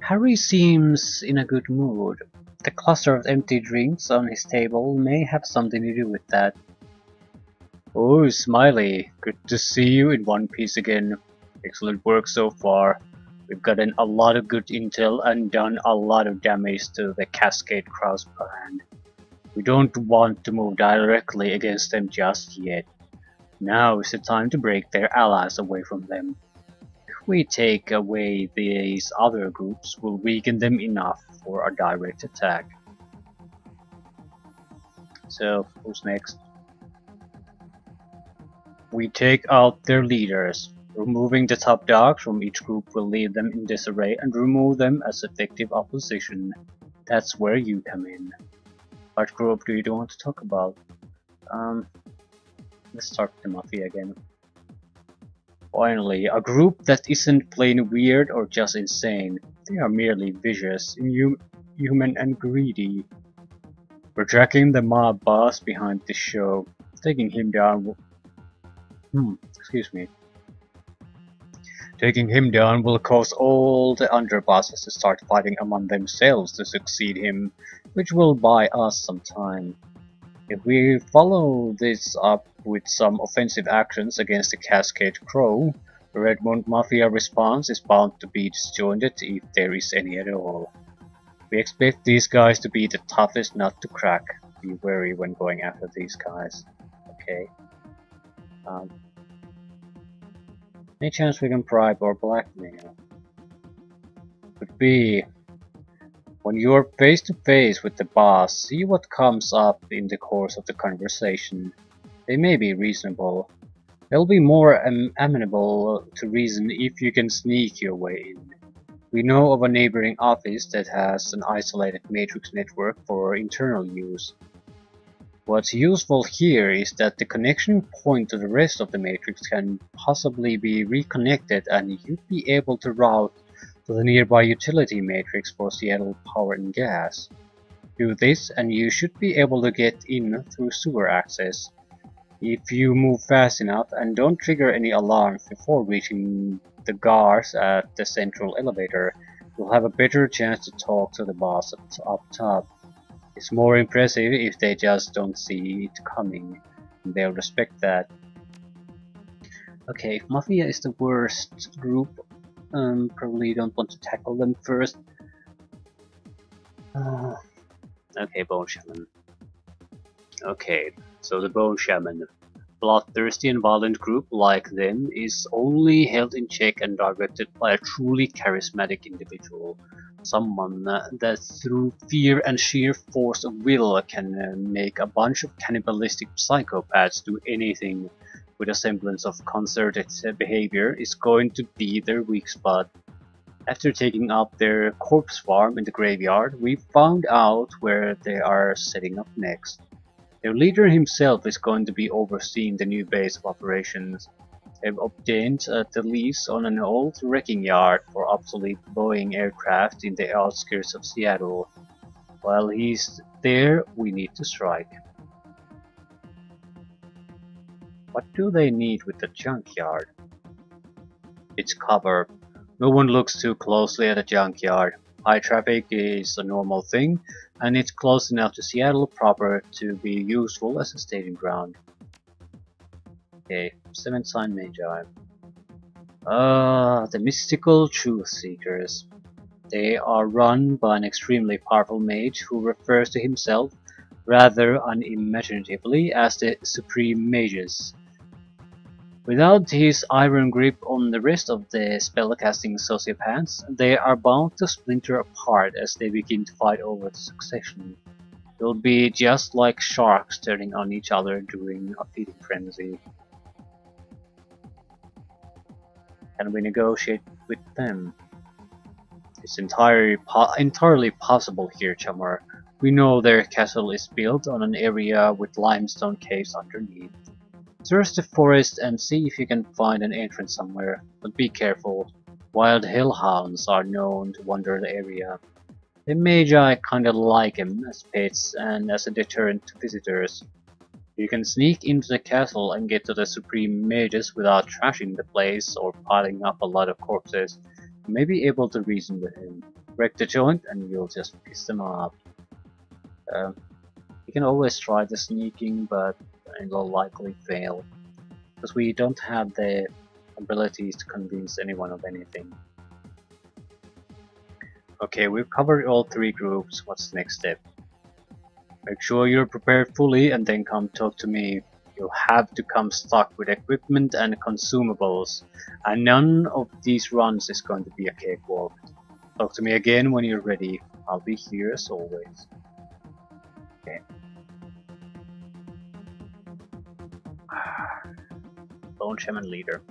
Harry seems in a good mood. The cluster of empty drinks on his table may have something to do with that. Oh, Smiley, good to see you in one piece again. Excellent work so far. We've gotten a lot of good intel and done a lot of damage to the Cascade Crow's plan. We don't want to move directly against them just yet. Now is the time to break their allies away from them. If we take away these other groups, we'll weaken them enough for a direct attack. So, who's next? We take out their leaders. Removing the top dogs from each group will leave them in disarray and remove them as effective opposition. That's where you come in. What group do you want to talk about? Let's start with the Mafia again. Finally, a group that isn't plain weird or just insane. They are merely vicious, inhuman and greedy. We're tracking the mob boss behind this show. Taking him down Taking him down will cause all the underbosses to start fighting among themselves to succeed him, which will buy us some time. If we follow this up with some offensive actions against the Cascade Crow, the Redmond Mafia response is bound to be disjointed if there is any at all. We expect these guys to be the toughest nut to crack. Be wary when going after these guys. Okay. Any chance we can bribe or blackmail? Could be. When you're face to face with the boss, see what comes up in the course of the conversation. They may be reasonable. They'll be more amenable to reason if you can sneak your way in. We know of a neighboring office that has an isolated matrix network for internal use. What's useful here is that the connection point to the rest of the matrix can possibly be reconnected and you'd be able to route to the nearby utility matrix for Seattle Power and Gas. Do this and you should be able to get in through sewer access. If you move fast enough and don't trigger any alarms before reaching the guards at the central elevator, you'll have a better chance to talk to the boss up top. It's more impressive if they just don't see it coming. They'll respect that. Okay, if Mafia is the worst group, probably don't want to tackle them first. Okay, Bone Shaman. Okay, so the Bone Shaman. Bloodthirsty and violent group like them is only held in check and directed by a truly charismatic individual. Someone that through fear and sheer force of will can make a bunch of cannibalistic psychopaths do anything with a semblance of concerted behavior is going to be their weak spot. After taking up their corpse farm in the graveyard, we found out where they are setting up next. Their leader himself is going to be overseeing the new base of operations. They've obtained the lease on an old wrecking yard for obsolete Boeing aircraft in the outskirts of Seattle. While he's there, we need to strike. What do they need with the junkyard? It's cover. No one looks too closely at a junkyard. High traffic is a normal thing, and it's close enough to Seattle proper to be useful as a staging ground. Okay, 7th Sign Magi. The mystical truth seekers. They are run by an extremely powerful mage who refers to himself rather unimaginatively as the Supreme Magus. Without his iron grip on the rest of the spellcasting sociopaths, they are bound to splinter apart as they begin to fight over the succession. It'll be just like sharks turning on each other during a feeding frenzy. Can we negotiate with them? It's entirely possible here, Chamar. We know their castle is built on an area with limestone caves underneath. Search the forest and see if you can find an entrance somewhere, but be careful. Wild hellhounds are known to wander the area. The Magi kinda like them as pets and as a deterrent to visitors. You can sneak into the castle and get to the Supreme Magus without trashing the place or piling up a lot of corpses. You may be able to reason with him. wreck the joint and you'll just piss them off. You can always try the sneaking, but it'll likely fail, because we don't have the abilities to convince anyone of anything. Okay, we've covered all 3 groups. What's the next step? Make sure you're prepared fully and then come talk to me. You'll have to come stocked with equipment and consumables, and none of these runs is going to be a cakewalk. Talk to me again when you're ready. I'll be here as always. Okay. Lone Shaman Leader.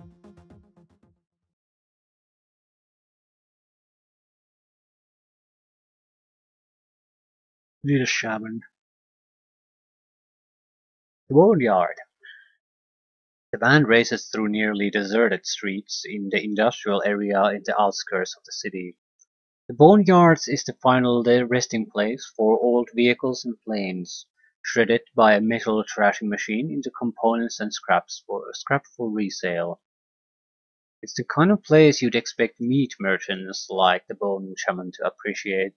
Leader Shaman. The Boneyard. The van races through nearly deserted streets in the industrial area in the outskirts of the city. The Boneyards is the final resting place for old vehicles and planes, shredded by a metal thrashing machine into components and scrap for resale. It's the kind of place you'd expect meat merchants like the Bone Shaman to appreciate,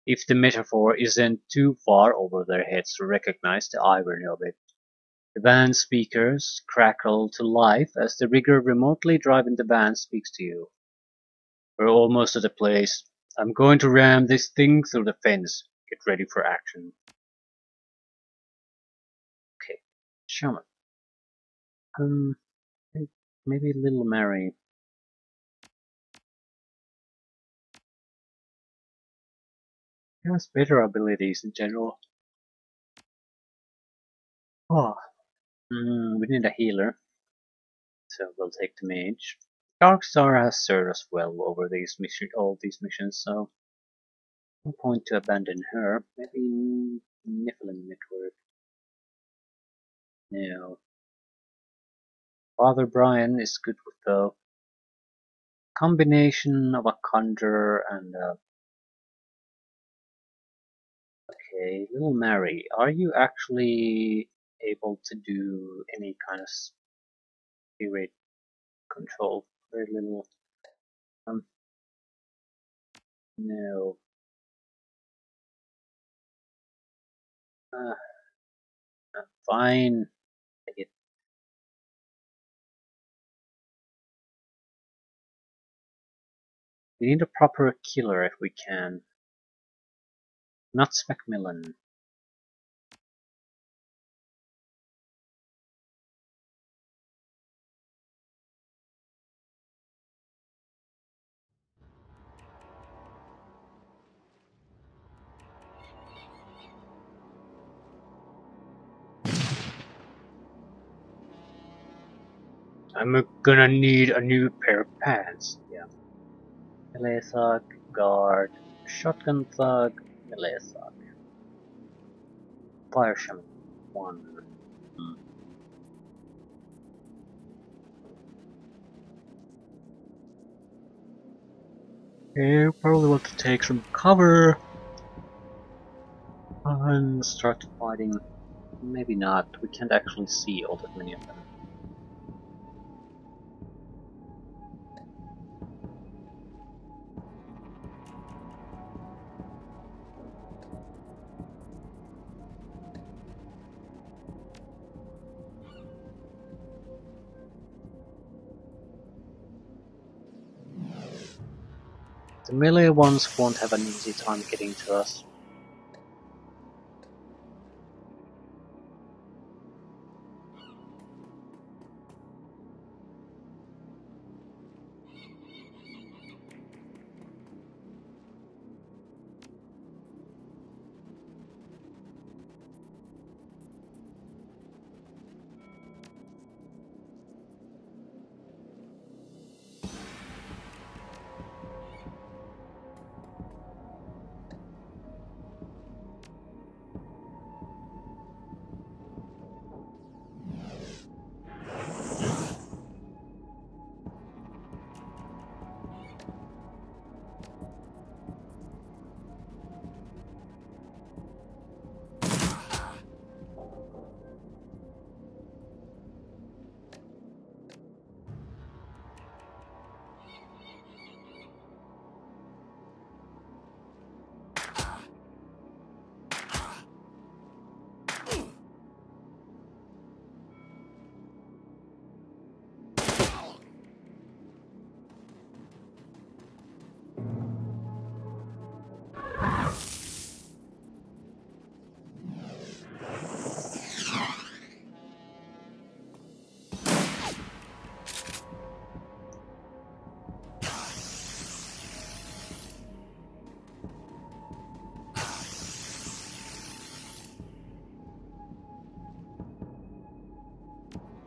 if the metaphor isn't too far over their heads to recognize the irony of it. The van's speakers crackle to life as the rigger remotely driving the van speaks to you. We're almost at the place. I'm going to ram this thing through the fence. Get ready for action. Okay, Shaman. Maybe Little Mary. She has better abilities in general. Oh, we need a healer, so we'll take the mage. Darkstar has served us well over all these missions, so no point to abandon her. Maybe Nephilim Network. No. Father Brian is good with the combination of a conjurer and a... Okay, Little Mary, are you actually able to do any kind of spirit control? Very little. No. Fine. Take it. We need a proper killer if we can. Not Macmillan. I'm gonna need a new pair of pants. Yeah. Melee thug, guard, shotgun thug, melee thug. Fire shaman 1. Okay, probably want to take some cover and start fighting. Maybe not, we can't actually see all that many of them. The melee ones won't have an easy time getting to us.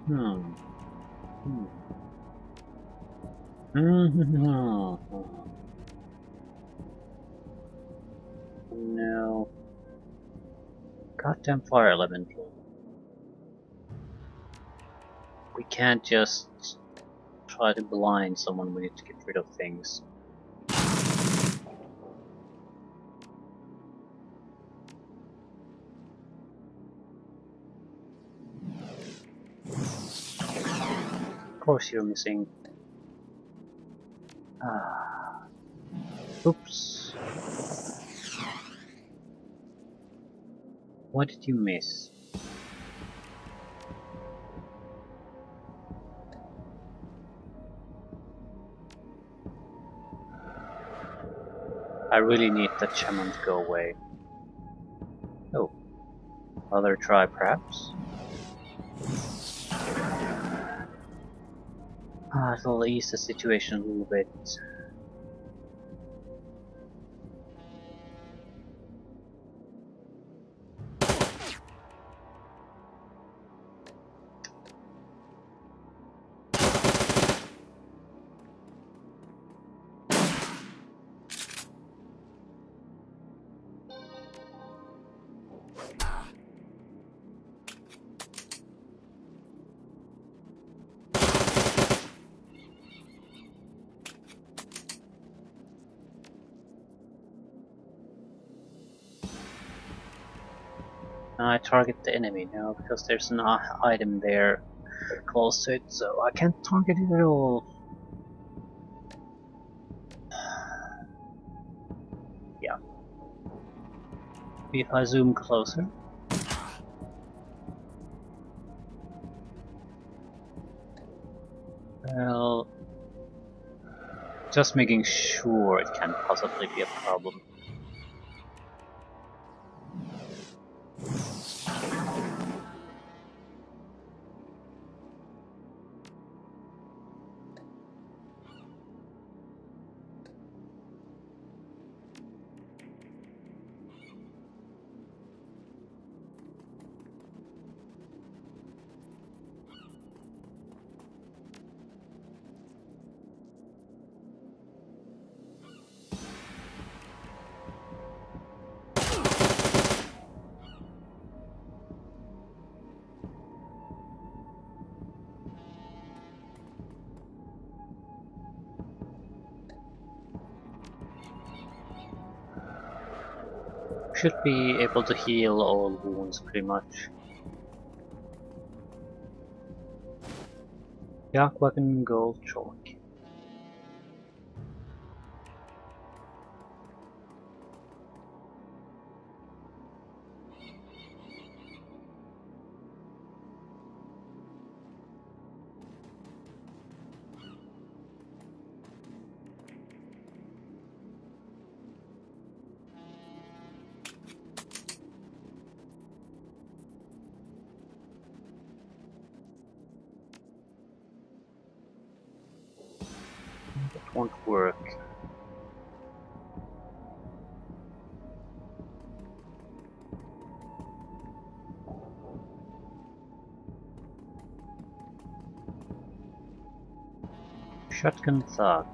Hmm. No. Goddamn fire elemental. We can't just try to blind someone, we need to get rid of things. Of course you're missing. Ah. Oops. What did you miss? I really need that shaman to go away. Oh. Other try perhaps? It'll ease the situation a little bit. I target the enemy now because there's an item there close to it, so I can't target it at all. Yeah. If I zoom closer. Well, just making sure it can't possibly be a problem. Should be able to heal all wounds pretty much. Yak weapon gold chalk. That won't work. Shotgun thug.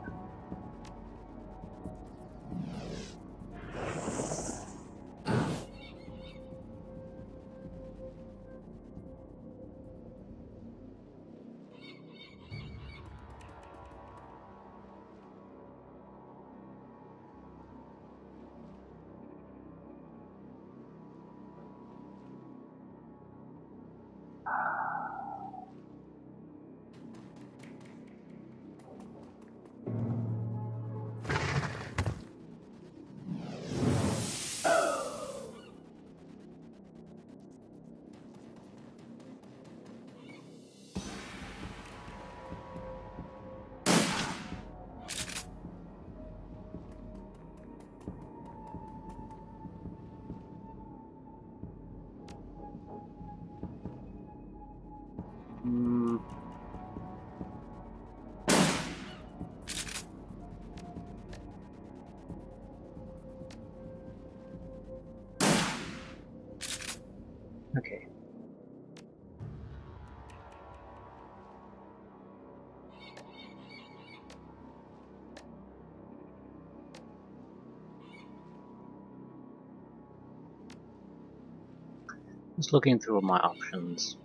Just looking through my options.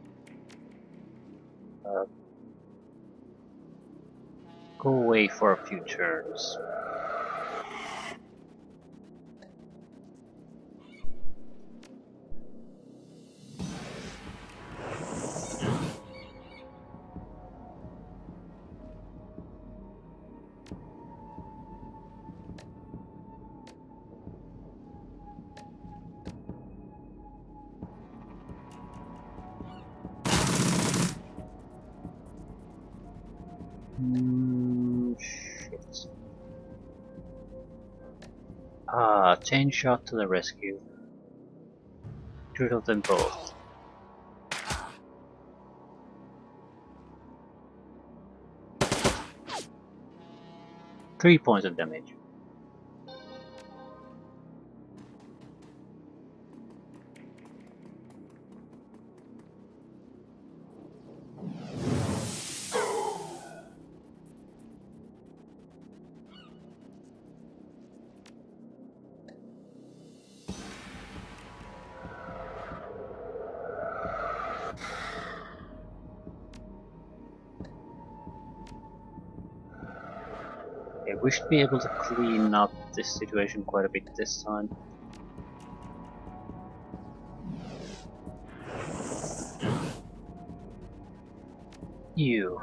Go away for a few turns. Shit. Chain shot to the rescue. Two of them both. Three points of damage. Okay, we should be able to clean up this situation quite a bit this time. You.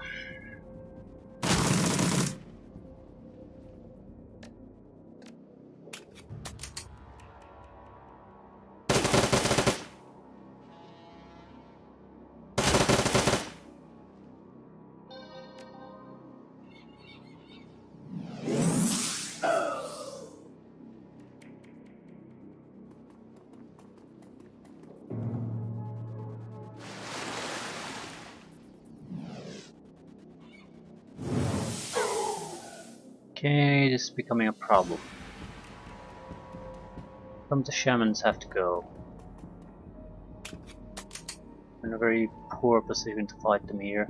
Okay, this is becoming a problem. Some of the shamans have to go. We're in a very poor position to fight them here.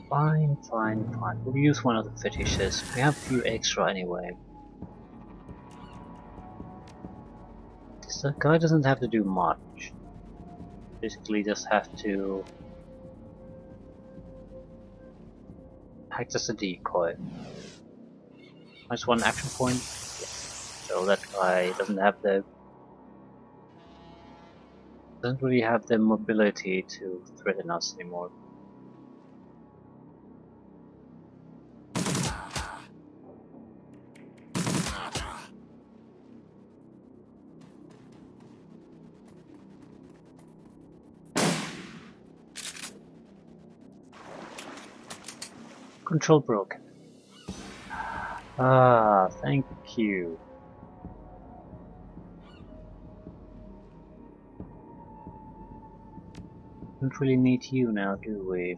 Fine. We'll use one of the fetishes. We have a few extra anyway. This guy doesn't have to do much. Basically just have to act as a decoy. Nice one action point. Yes. So that guy doesn't really have the mobility to threaten us anymore. Control broken. Thank you. Don't really need you now, do we?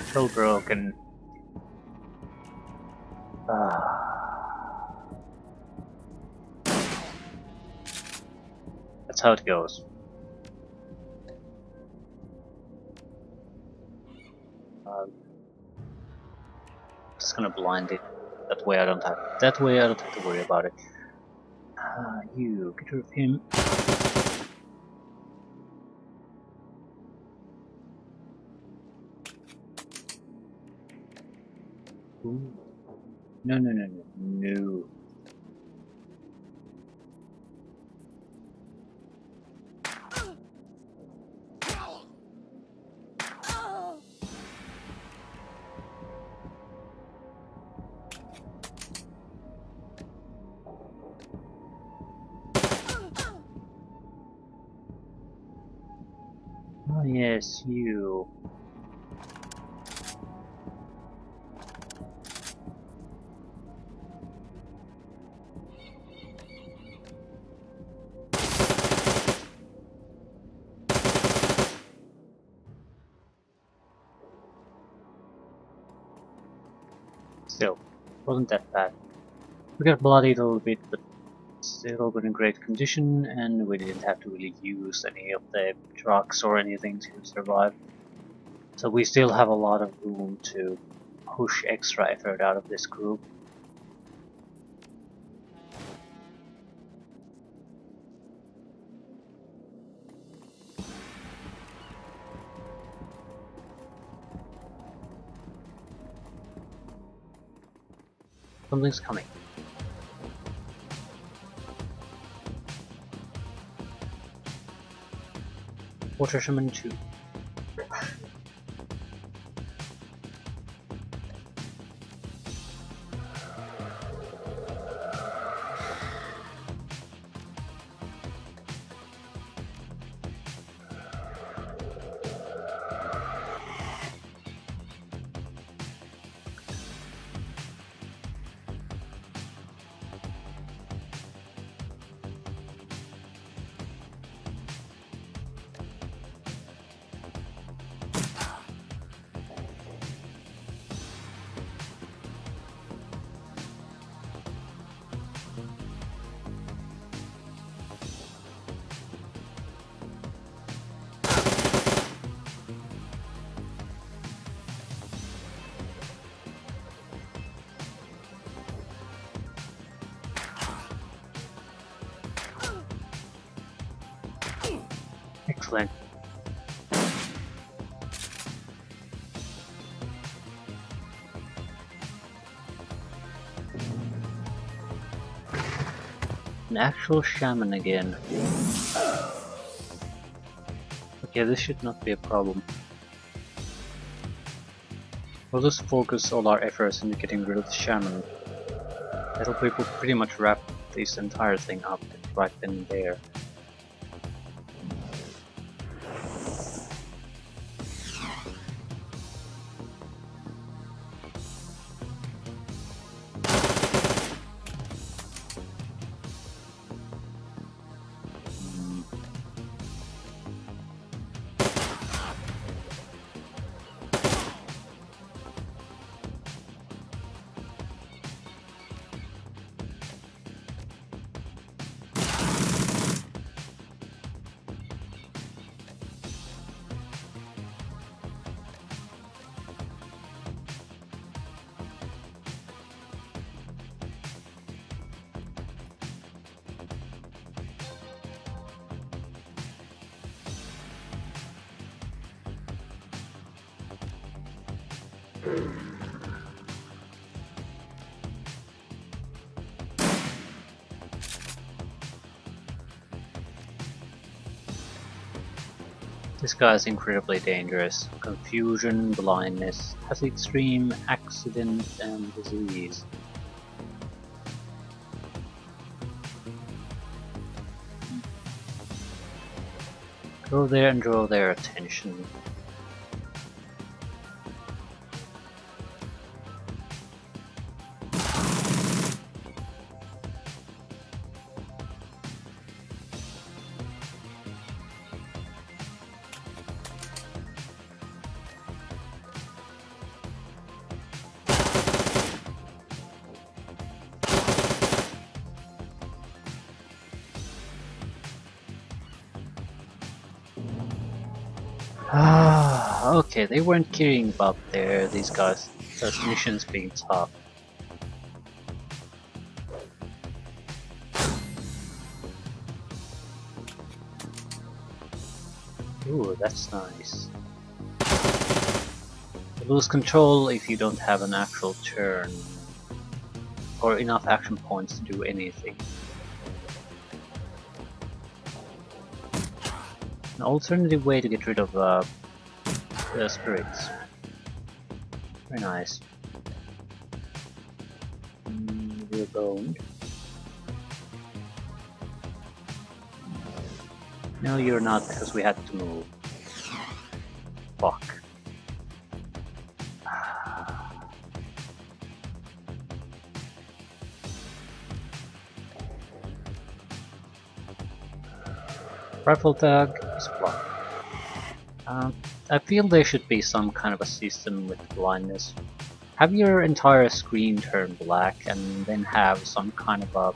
Control broken. That's how it goes. Just gonna blind it. That way I don't have to worry about it. You get rid of him. Ooh. No. yes, you. Still, wasn't that bad. We got bloodied a little bit, but still we're in great condition, and we didn't have to really use any of the drugs or anything to survive. So we still have a lot of room to push extra effort out of this group. Something's coming. Water Shaman 2. Excellent. An actual shaman again. Okay, this should not be a problem. We'll just focus all our efforts into getting rid of the shaman. That'll pretty much wrap this entire thing up right then and there. This guy is incredibly dangerous. Confusion, blindness, has extreme accident and disease. Go there and draw their attention. Okay, they weren't caring about these guys' missions being tough. Ooh, that's nice. You lose control if you don't have an actual turn or enough action points to do anything. An alternative way to get rid of the spirits. Very nice. We're boned. No, you're not, because we had to move. Fuck. Rifle tag is blocked. I feel there should be some kind of a system with blindness. Have your entire screen turn black and then have some kind of a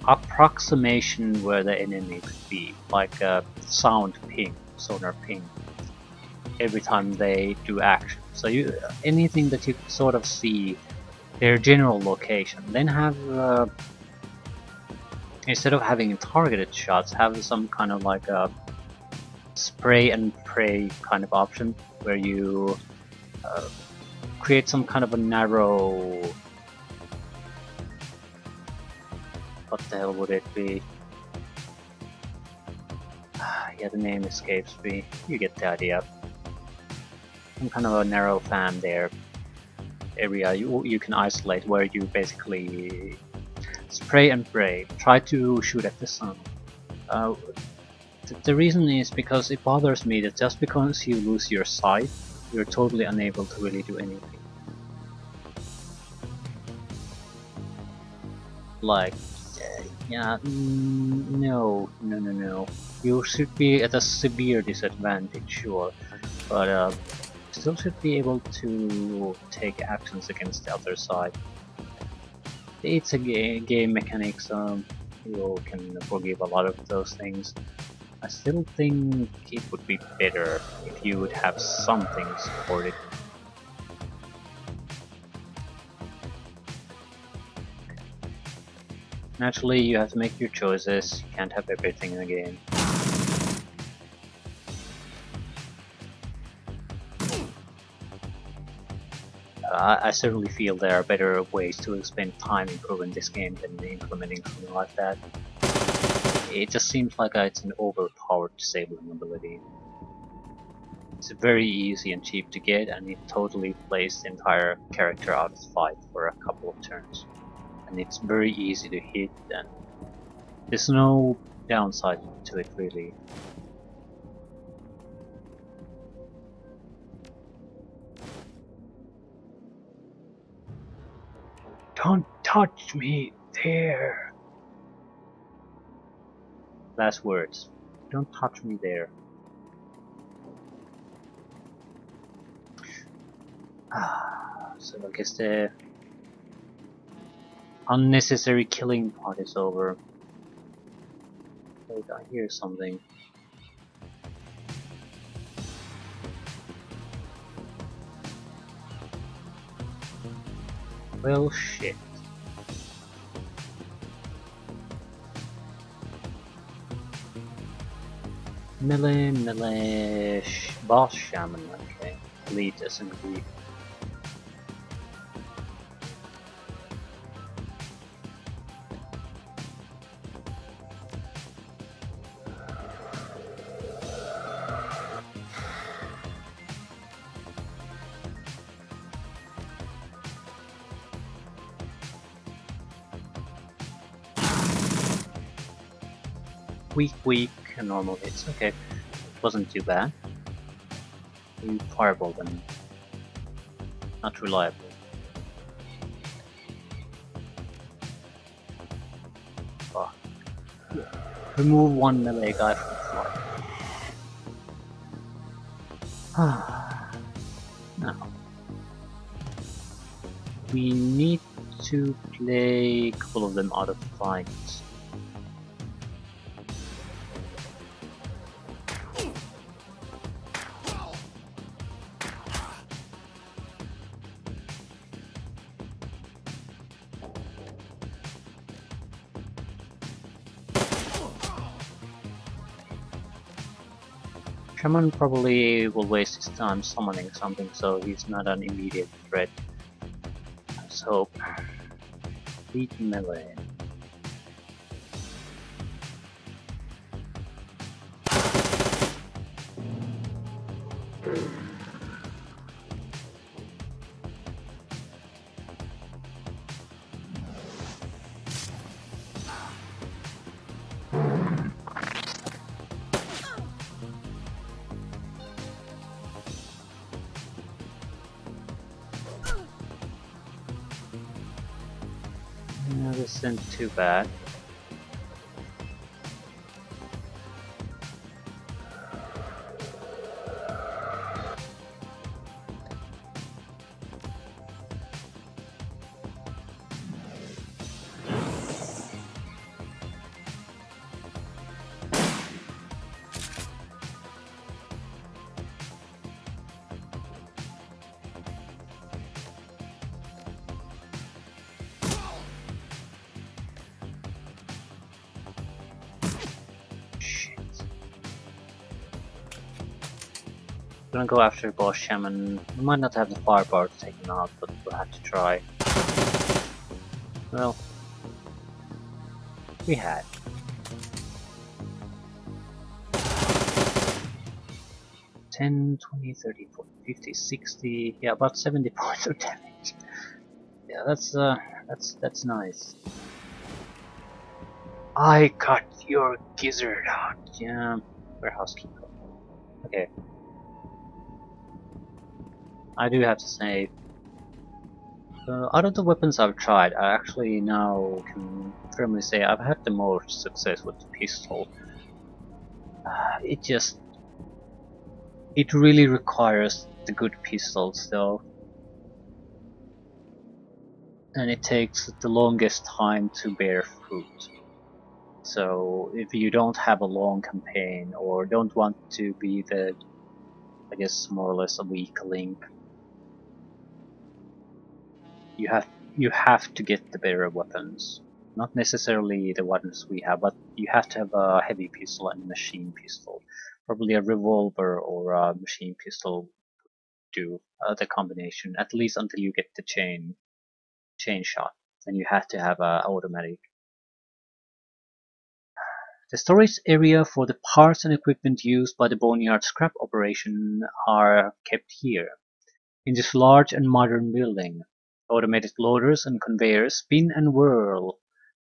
approximation where the enemy could be, like a sound ping, sonar ping, every time they do action. So anything that you sort of see their general location, then have instead of having targeted shots, have some kind of like a spray and pray kind of option where you create some kind of a narrow, what the hell would it be? Yeah, the name escapes me. You get the idea. Some kind of a narrow fan there area you can isolate, where you basically spray and pray. Try to shoot at the sun. The reason is because it bothers me that just because you lose your sight, you're totally unable to really do anything. Like, yeah, no. You should be at a severe disadvantage, sure, but still should be able to take actions against the other side. It's a game mechanic, so you can forgive a lot of those things. I still think it would be better if you would have something supported. Naturally, you have to make your choices. You can't have everything in the game. I certainly feel there are better ways to spend time improving this game than implementing something like that. It just seems like it's an overpowered disabling ability. It's very easy and cheap to get, and it totally plays the entire character out of the fight for a couple of turns. And it's very easy to hit, and there's no downside to it really. Don't touch me there. Last words. Don't touch me there. So I guess the unnecessary killing part is over. Wait, I hear something. Well, shit. Melee, boss shaman, okay. Lead as in Greek. Weak, and normal hits. Okay, wasn't too bad. You fireball them. Not reliable. Oh. Remove one melee guy from the fight. Now, we need to play a couple of them out of fights. Shaman probably will waste his time summoning something, so he's not an immediate threat. Let's hope. Beat melee. Yeah, this isn't too bad. Gonna go after boss shaman. We might not have the firepower to take him out, but we'll have to try. Well, we had. $10, $20, $30, $40, $50, $60, yeah, about 70 points of damage. Yeah, that's nice. I cut your gizzard out. Yeah, warehouse keeper. Okay. I do have to say, out of the weapons I've tried, I actually now can firmly say I've had the most success with the pistol. It really requires the good pistols though, and it takes the longest time to bear fruit. So if you don't have a long campaign or don't want to be the, I guess, more or less a weak link, you have to get the better weapons. Not necessarily the ones we have, but you have to have a heavy pistol and a machine pistol. Probably a revolver or a machine pistol do the combination, at least until you get the chain shot. Then you have to have a automatic. The storage area for the parts and equipment used by the Boneyard scrap operation are kept here. In this large and modern building, automated loaders and conveyors spin and whirl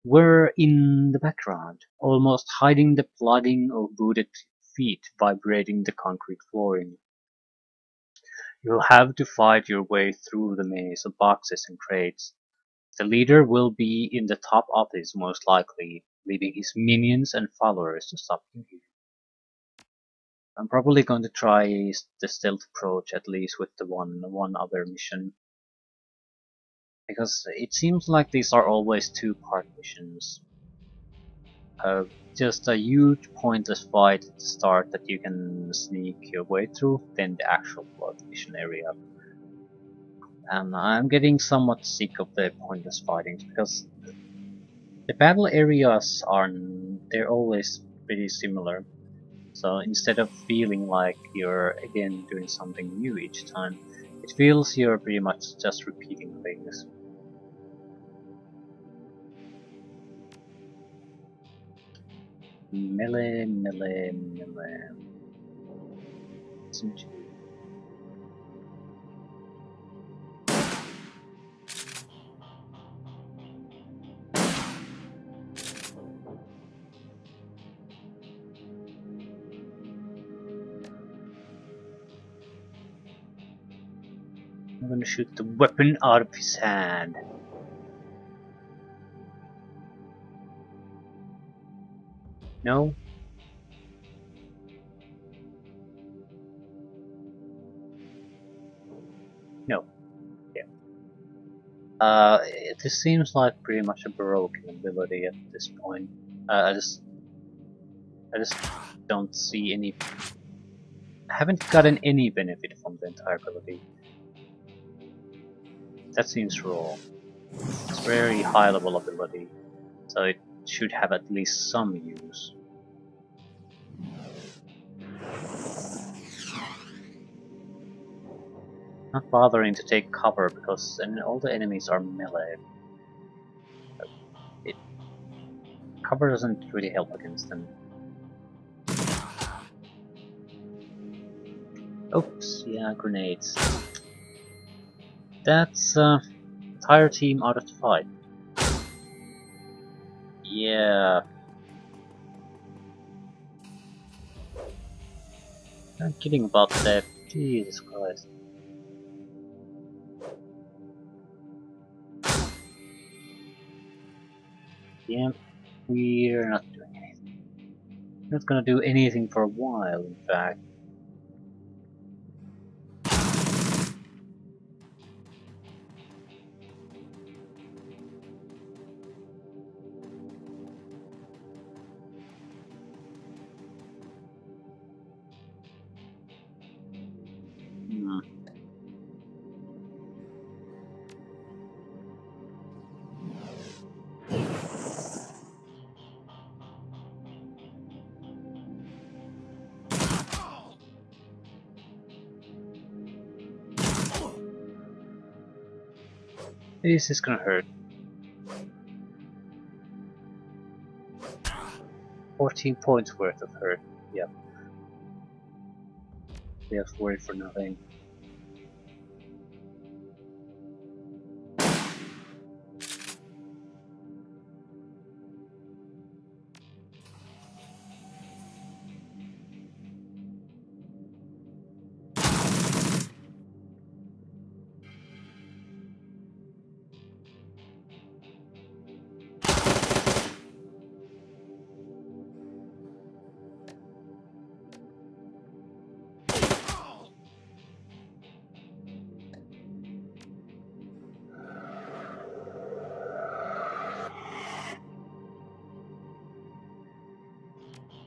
were in the background, almost hiding the plodding of booted feet vibrating the concrete flooring. You'll have to fight your way through the maze of boxes and crates. The leader will be in the top office most likely, leaving his minions and followers to stop you. I'm probably going to try the stealth approach at least with the one other mission. Because it seems like these are always two-part missions. Just a huge pointless fight at the start that you can sneak your way through, then the actual blood mission area. And I'm getting somewhat sick of the pointless fighting because the battle areas they're always pretty similar. So instead of feeling like you're again doing something new each time, it feels you're pretty much just repeating things. Melee, melee, melee. I'm gonna shoot the weapon out of his hand. No? No. Yeah. This seems like pretty much a broken ability at this point. I just don't see any. I haven't gotten any benefit from the entire ability. That seems raw. It's a very high level ability, so it should have at least some use. Not bothering to take cover because all the enemies are melee. Cover doesn't really help against them. Oops, yeah, grenades. That's entire team out of the fight. Yeah. I'm kidding about that. Jesus Christ. Yeah, we're not doing anything. We're not gonna do anything for a while, in fact. Hmm. This is gonna hurt. 14 points worth of hurt. Yep. We have worried for nothing.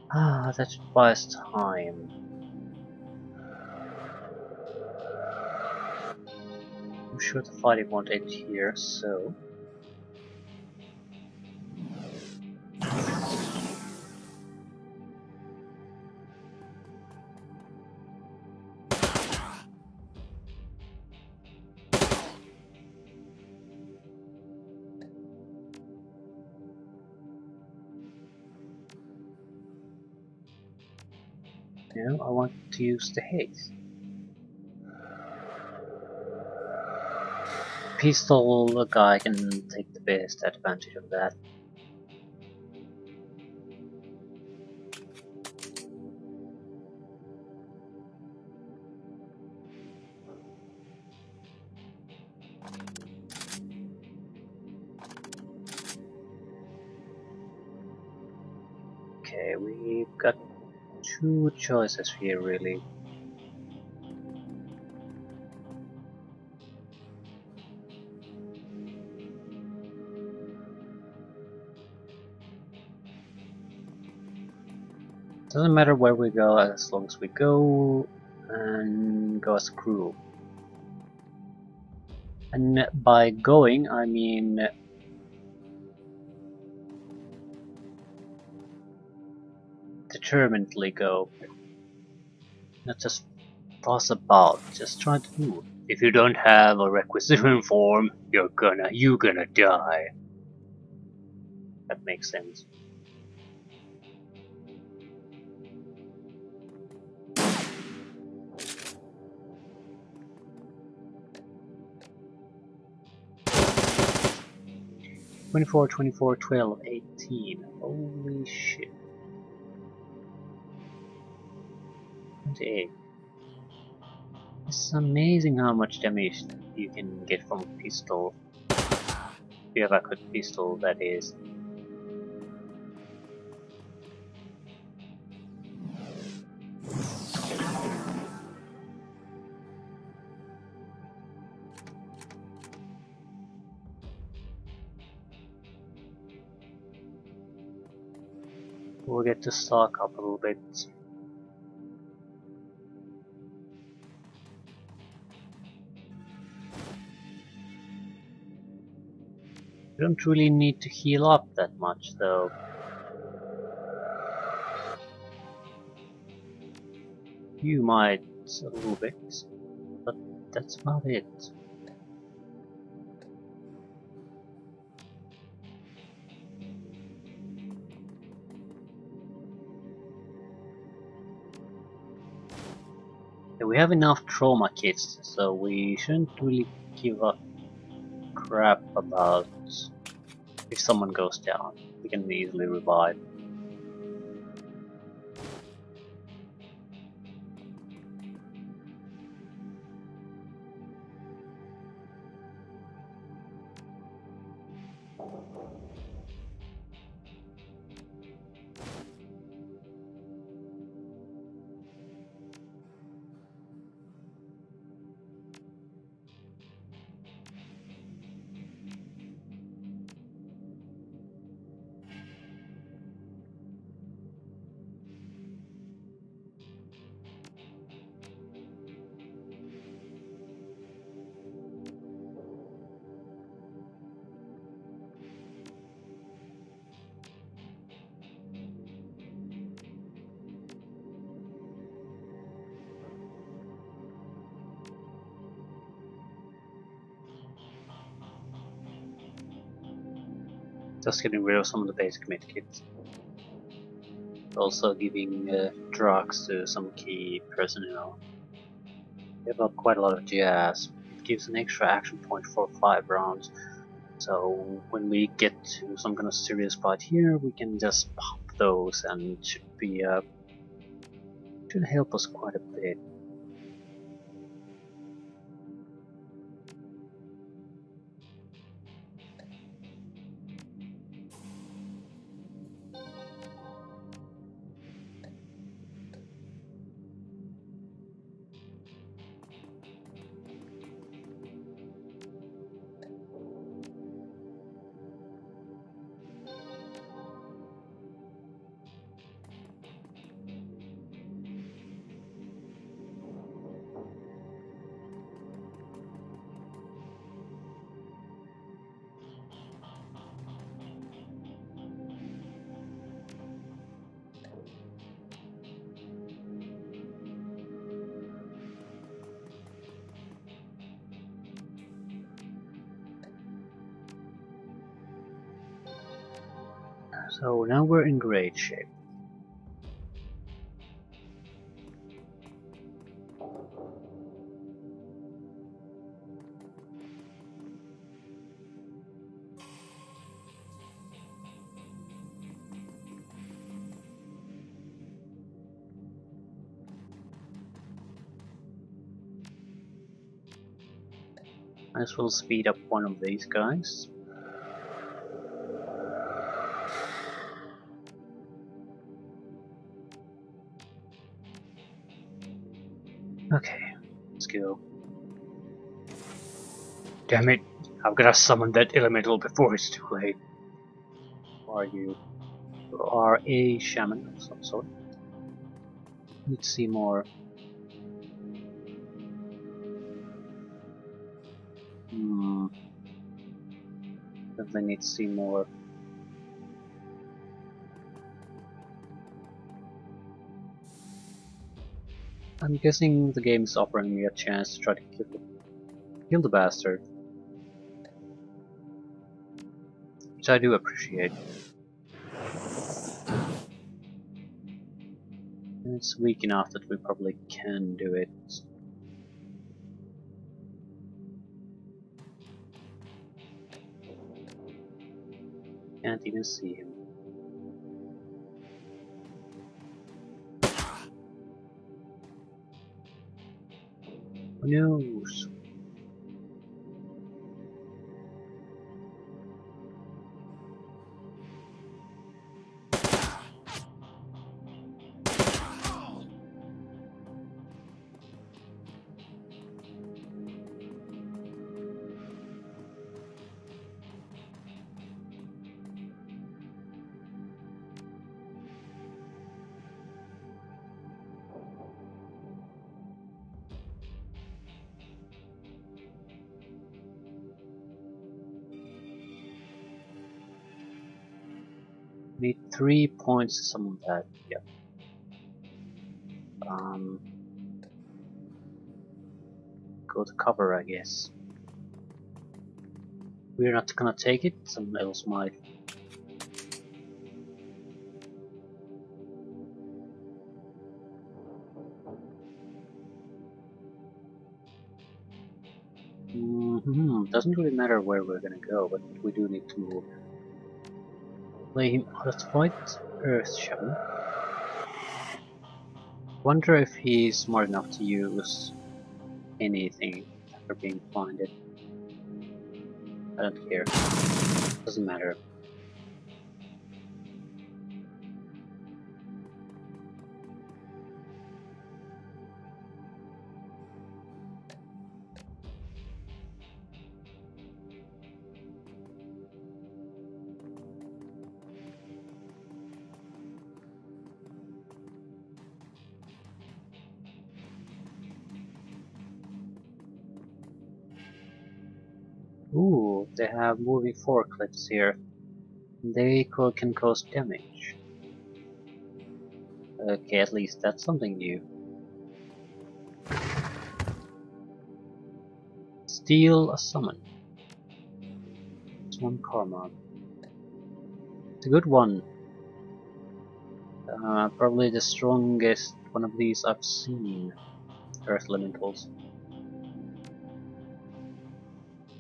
Ah, that buys time. I'm sure the fighting won't end here, so... No, I want to use the haste. Pistol guy can take the best advantage of that. Okay, we've got two choices here, really. Doesn't matter where we go as long as we go and go as a crew. And by going, I mean determinedly go. Not just fuss about, just try to move. If you don't have a requisition form, you're gonna die. That makes sense. 24, 24, 12, 18. Holy shit. 28. It's amazing how much damage you can get from a pistol. If you have a good pistol, that is. We'll get to stock up a little bit. You don't really need to heal up that much though. You might a little bit, but that's about it. Yeah, we have enough trauma kits, so we shouldn't really give a crap about if someone goes down. We can easily revive. Just getting rid of some of the basic medkits. Also giving drugs to some key personnel. We have quite a lot of jazz. It gives an extra action point for 5 rounds. So when we get to some kind of serious fight here, we can just pop those and should help us quite a bit. So now we're in great shape. Might as well speed up one of these guys. Okay, let's go. Damn it! I've gotta summon that elemental before it's too late. Who are you? You are a shaman of some sort. Need to see more. Definitely need to see more. I'm guessing the game is offering me a chance to try to kill the bastard. Which I do appreciate. And it's weak enough that we probably can do it. Can't even see him. Who knows? Need 3 points to summon that. Yep. Go to cover, I guess. We're not gonna take it, someone else might. Doesn't really matter where we're gonna go, but we do need to move. Play him. Let's fight Earth Shaman. Wonder if he's smart enough to use anything after being blinded. I don't care. Doesn't matter. Ooh, they have moving forklifts here. They can cause damage. Okay, at least that's something new. Steal a summon. It's 1 karma. a good one. Probably the strongest one of these I've seen. Earth elementals.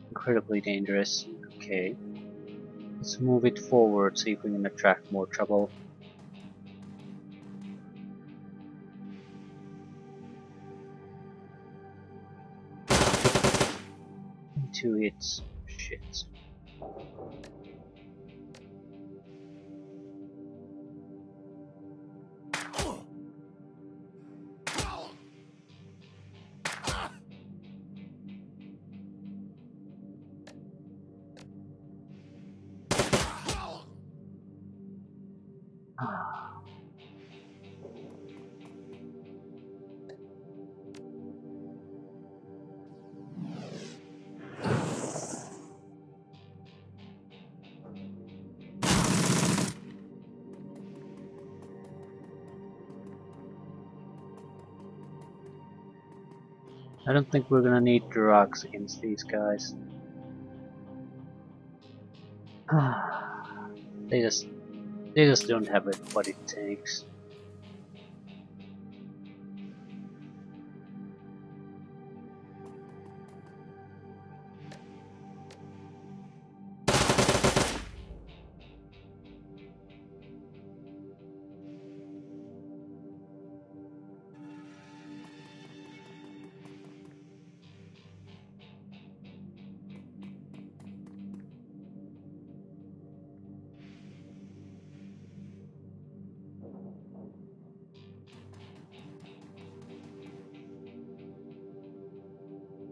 Incredibly dangerous. Okay. Let's move it forward, see if we can attract more trouble. 2 hits. Shit. I don't think we're gonna need drugs against these guys. they just don't have what it takes.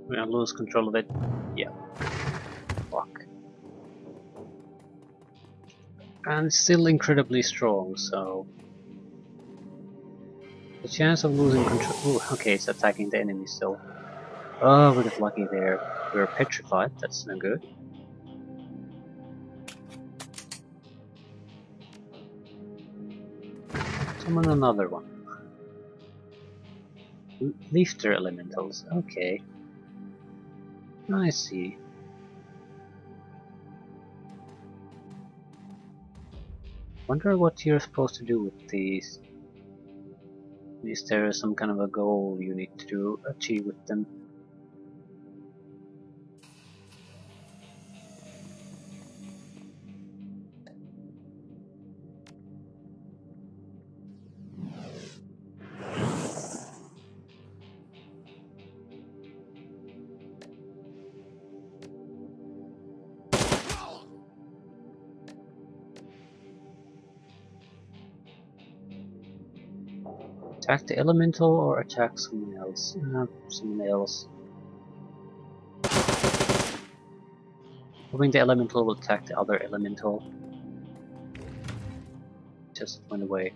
We're gonna lose control of it. Yeah. Fuck. And it's still incredibly strong, so the chance of losing control. Ooh, okay, it's attacking the enemy still. Oh, we got lucky there. We're petrified. That's no good. Summon another one. Lifter elementals. Okay. I see. Wonder what you're supposed to do with these. Is there some kind of a goal you need to achieve with them? Attack the elemental or attack someone else? Someone else. Hoping the elemental will attack the other elemental. Just went away.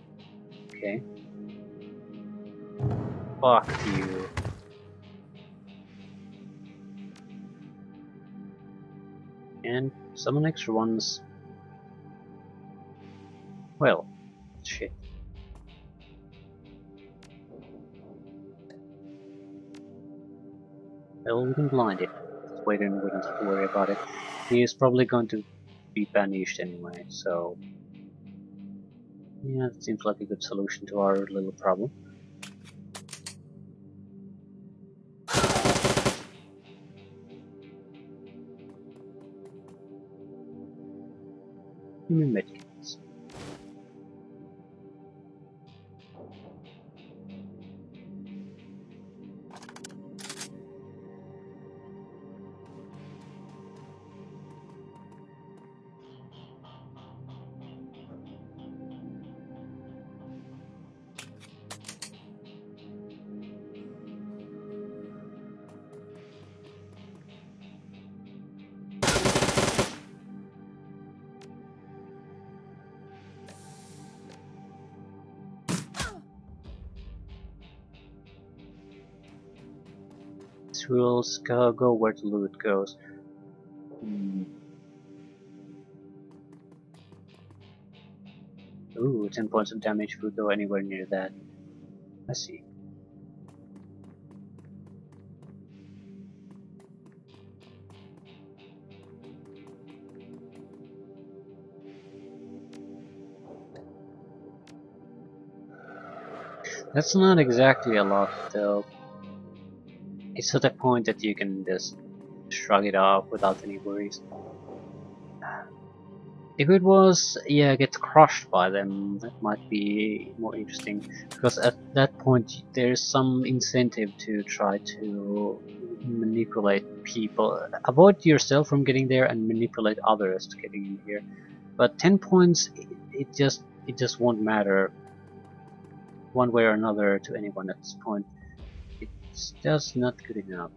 Okay. Fuck you. And summon extra ones. Well, shit. Well, we can blind it. Just wait and we don't have to worry about it. He is probably going to be banished anyway, so yeah, that seems like a good solution to our little problem. Give me medkits. Rules go where the loot goes. Ooh, 10 points of damage if we go anywhere near that. I see. That's not exactly a lot, though. It's at a point that you can just shrug it off without any worries. If it was, yeah, get crushed by them, that might be more interesting, because at that point there's some incentive to try to manipulate people, avoid yourself from getting there and manipulate others to getting in here. But 10 points, it just won't matter one way or another to anyone at this point. It's just not good enough.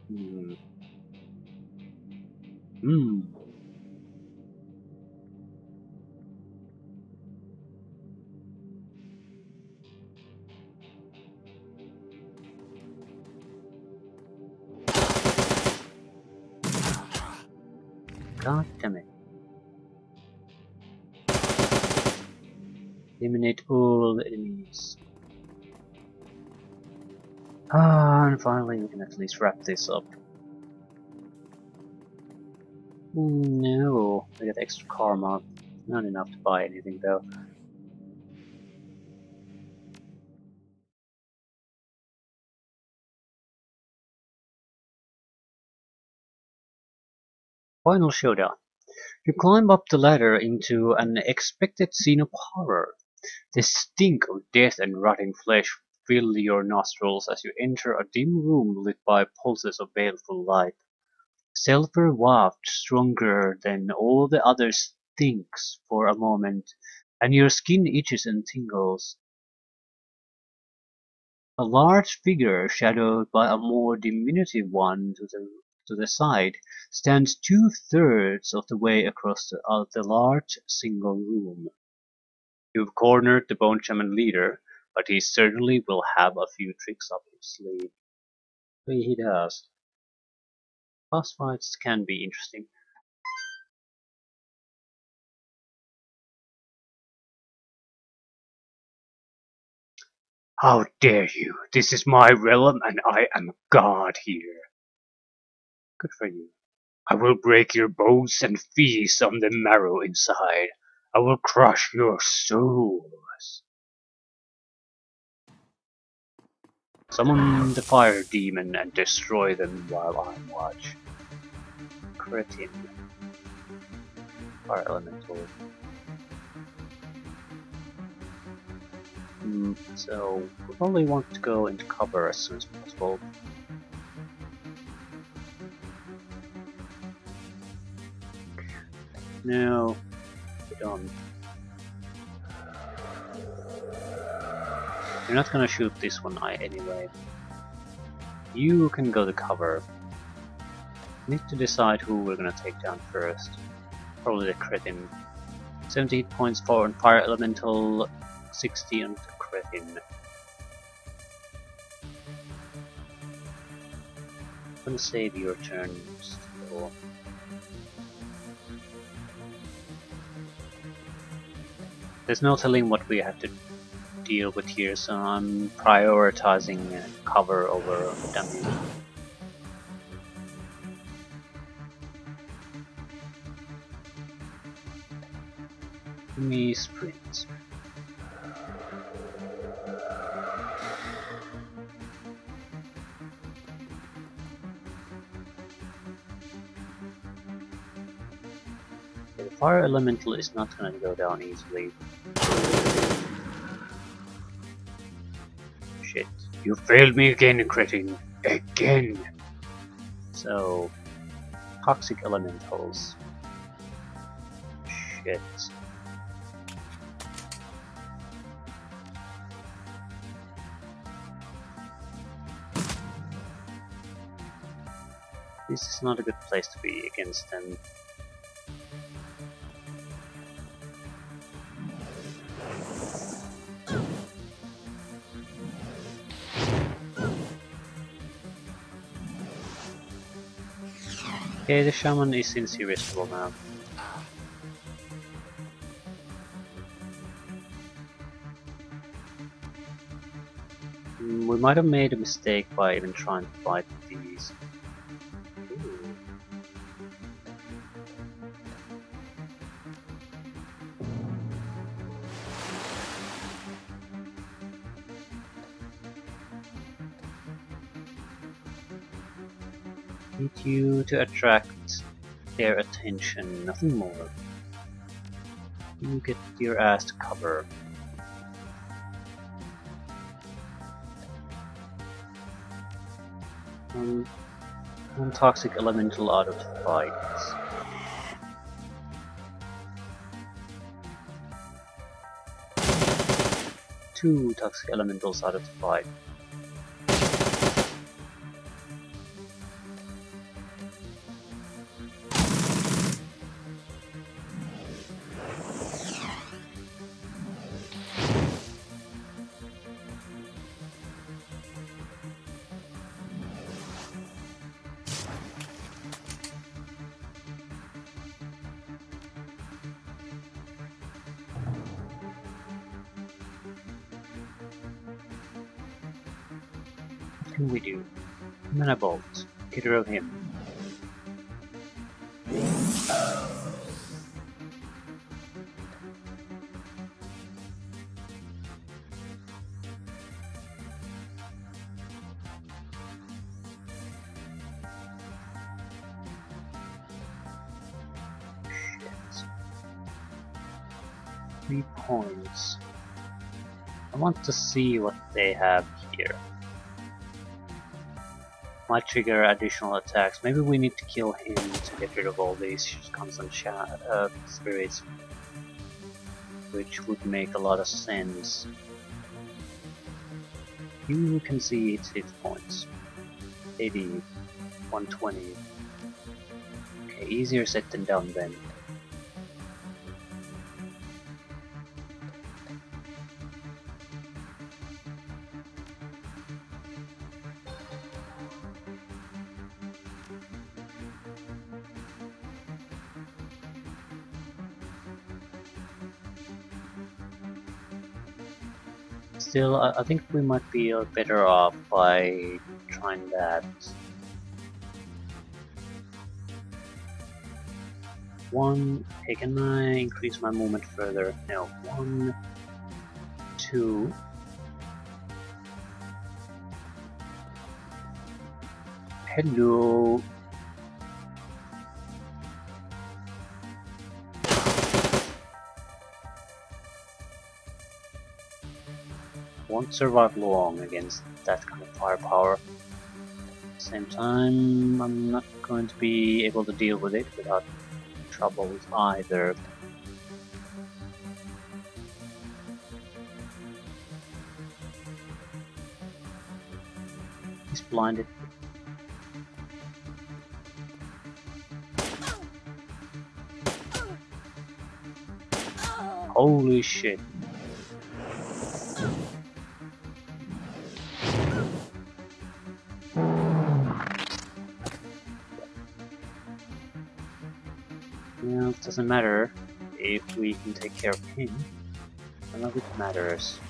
Hmm. Hmm. God damn it. Eliminate all the enemies. Ah, and finally we can at least wrap this up. No, I got extra karma. Not enough to buy anything though. Final showdown. You climb up the ladder into an expected scene of horror. The stink of death and rotting flesh fill your nostrils as you enter a dim room lit by pulses of baleful light. Sulphur waft stronger than all the other stinks for a moment, and your skin itches and tingles. A large figure, shadowed by a more diminutive one to the side, stands two-thirds of the way across the large single room. You've cornered the Bone Shaman leader, but he certainly will have a few tricks up his sleeve. He does. Boss fights can be interesting. How dare you! This is my realm and I am God here. Good for you. I will break your bones and feast on the marrow inside. I will crush your souls. Summon the fire demon and destroy them while I watch. Cretin. Fire elemental. So, we probably want to go into cover as soon as possible. No, we don't. You're not gonna shoot this one anyway. You can go to cover. We need to decide who we're gonna take down first. Probably the Cretin. 78 points for on Fire Elemental, 60 on the Cretin. I'm gonna save your turn still. There's no telling what we have to deal with here, so I'm prioritizing cover over damage. Me sprint. The fire elemental is not gonna go down easily. Shit. You failed me again, Cretin. Again! So, toxic elementals. Shit. This is not a good place to be against them. Okay, the shaman is in serious trouble now. We might have made a mistake by even trying to fight these. Ooh. Need you to attract their attention, nothing more. You get your ass to cover. One toxic elemental out of the fight. Two toxic elementals out of the fight. What can we do? Mana Bolt. Get rid of him. Shit. 3 points. I want to see what they have here. Might trigger additional attacks. Maybe we need to kill him to get rid of all these constant spirits, which would make a lot of sense. You can see it's hit points. 80, 120. Okay, easier said than done then. Still, I think we might be better off by trying that. 1, hey, can I increase my movement further? No. 1, 2. Hello. Won't survive long against that kind of firepower. At the same time, I'm not going to be able to deal with it without troubles either. He's blinded. Holy shit. Well, it doesn't matter if we can take care of him. None of it matters.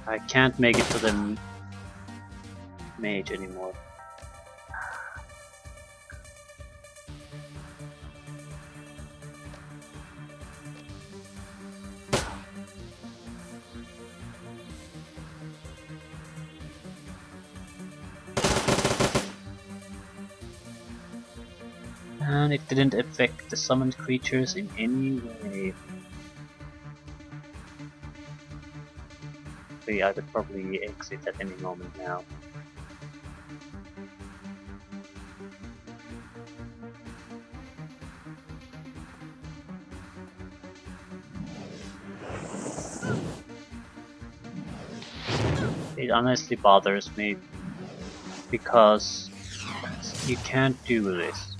I can't make it to the mage anymore. And it didn't affect the summoned creatures in any way. I could probably exit at any moment now. It honestly bothers me because you can't do this.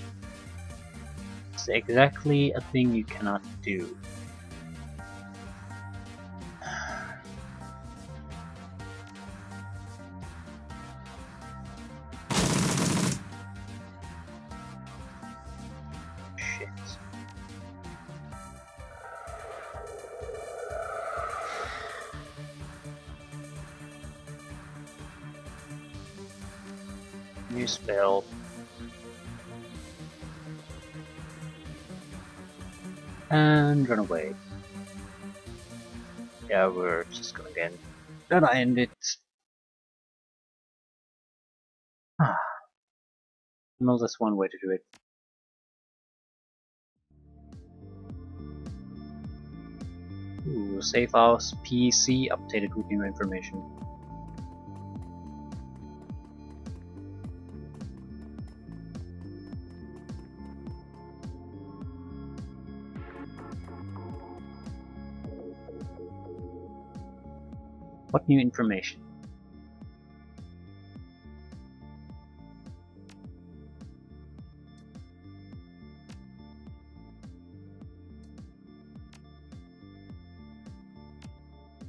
It's exactly a thing you cannot do. New spell. and run away. Yeah, we're just gonna end it. No, that's one way to do it. Ooh, save house PC updated with new information. What new information?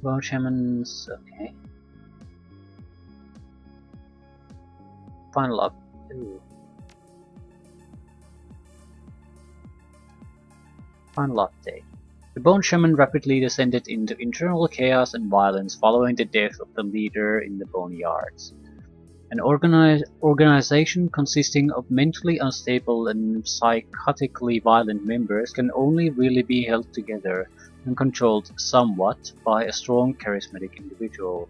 Bone shamans, okay. Final up. Ooh. Final update. The Bone Shaman rapidly descended into internal chaos and violence following the death of the leader in the Boneyards. An organization consisting of mentally unstable and psychotically violent members can only really be held together and controlled somewhat by a strong, charismatic individual.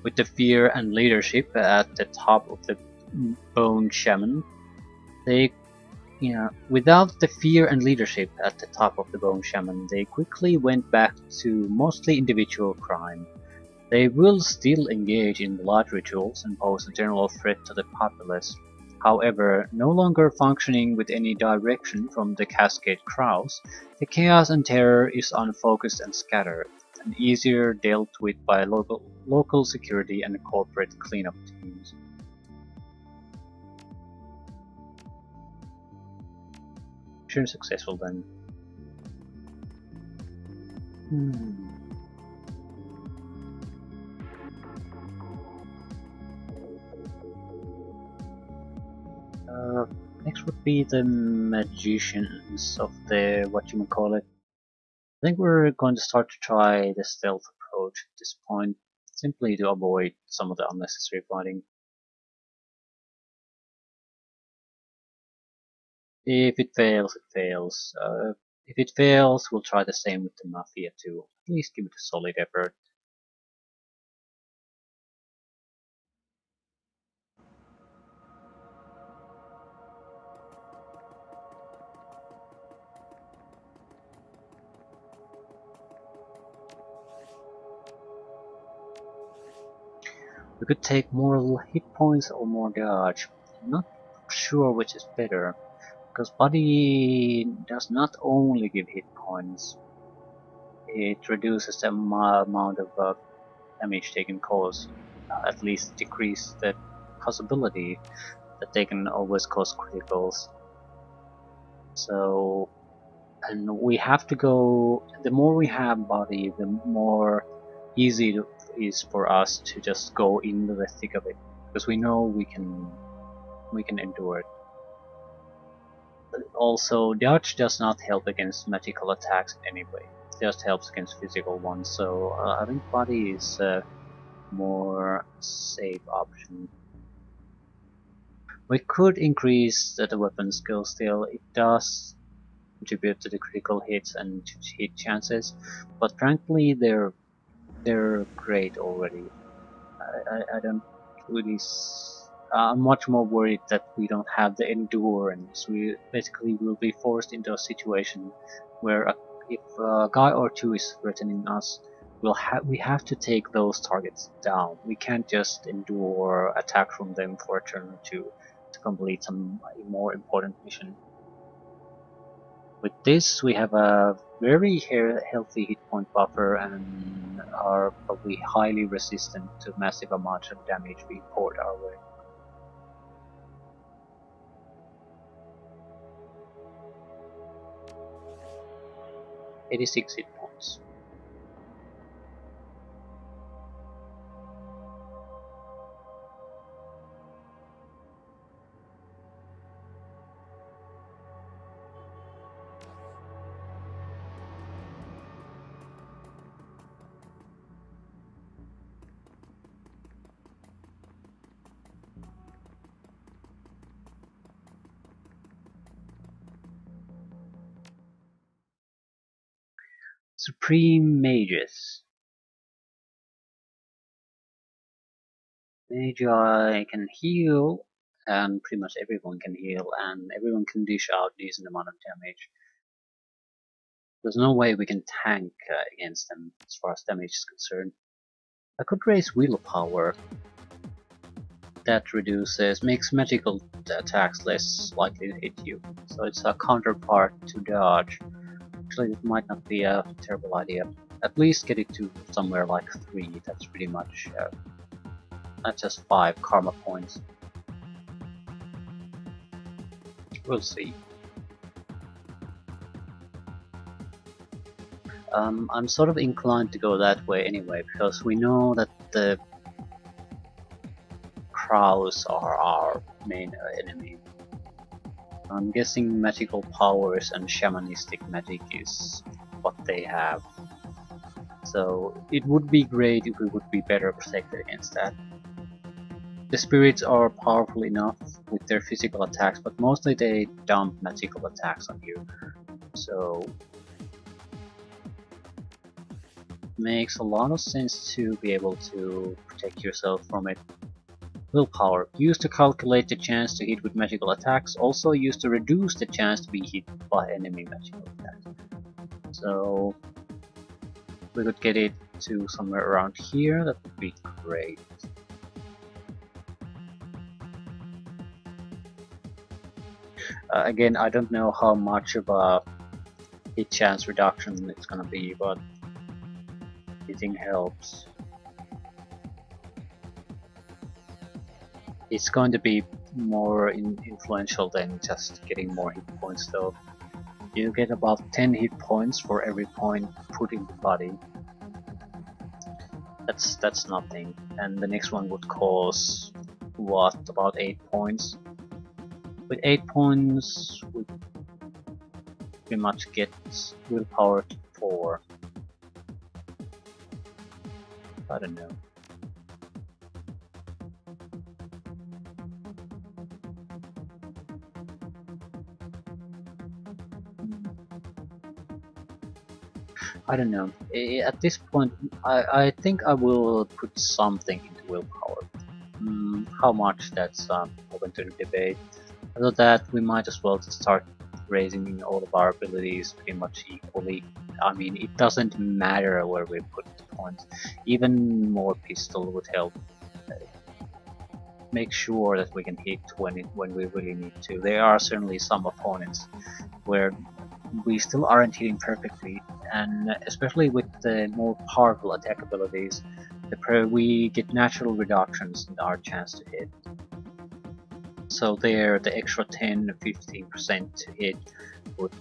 With the fear and leadership at the top of the Bone Shaman, without the fear and leadership at the top of the Bone Shaman, they quickly went back to mostly individual crime. They will still engage in blood rituals and pose a general threat to the populace. However, no longer functioning with any direction from the Cascade Crows, the chaos and terror is unfocused and scattered, and easier dealt with by local security and corporate cleanup teams. Mission successful then. Next would be the magicians of the whatchamacallit. I think we're going to start to try the stealth approach at this point, simply to avoid some of the unnecessary fighting. If it fails, it fails. If it fails, we'll try the same with the Mafia too. At least give it a solid effort. We could take more hit points or more dodge. I'm not sure which is better, because body does not only give hit points, it reduces the amount of damage they can cause, at least decrease the possibility that they can always cause criticals. So, and we have to go, the more we have body, the more easy it is for us to just go into the thick of it, because we know we can endure it. But also, dodge does not help against magical attacks in any way. It just helps against physical ones, so I think body is a more safe option. We could increase the weapon skill still. It does contribute to the critical hits and hit chances, but frankly they're great already. I don't really. I'm much more worried that we don't have the endurance. We basically will be forced into a situation where if a guy or two is threatening us, we have to take those targets down. We can't just endure attack from them for a turn or two to complete some more important mission. With this, we have a very healthy hit point buffer and are probably highly resistant to massive amounts of damage being poured our way. 86 hit points. Supreme Mages. Magi can heal, and pretty much everyone can heal, and everyone can dish out a decent amount of damage. There's no way we can tank against them as far as damage is concerned. I could raise willpower. That makes magical attacks less likely to hit you. So it's a counterpart to dodge. Actually, it might not be a terrible idea. At least get it to somewhere like 3. That's pretty much not just 5 karma points. We'll see. I'm sort of inclined to go that way anyway, because we know that the crows are our main enemy. I'm guessing magical powers and shamanistic magic is what they have. So it would be great if we would be better protected against that. The spirits are powerful enough with their physical attacks, but mostly they dump magical attacks on you. So makes a lot of sense to be able to protect yourself from it. Willpower. Used to calculate the chance to hit with magical attacks, also used to reduce the chance to be hit by enemy magical attacks. So we could get it to somewhere around here, that would be great. Again, I don't know how much of a hit chance reduction it's gonna be, but hitting helps. It's going to be more influential than just getting more hit points though. You get about 10 hit points for every point put in the body. That's nothing. And the next one would cause what, about 8 points? With 8 points we pretty much get willpower to 4. I don't know. I don't know. At this point, I think I will put something into willpower. How much, that's open to the debate. Other than that, we might as well just start raising all of our abilities pretty much equally. I mean, it doesn't matter where we put the points. Even more pistol would help. Make sure that we can hit when we really need to. There are certainly some opponents where we still aren't hitting perfectly, and especially with the more powerful attack abilities, we get natural reductions in our chance to hit. So there, the extra 10-15% to hit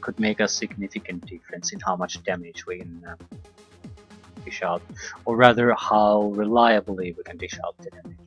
could make a significant difference in how much damage we can dish out, or rather how reliably we can dish out the damage.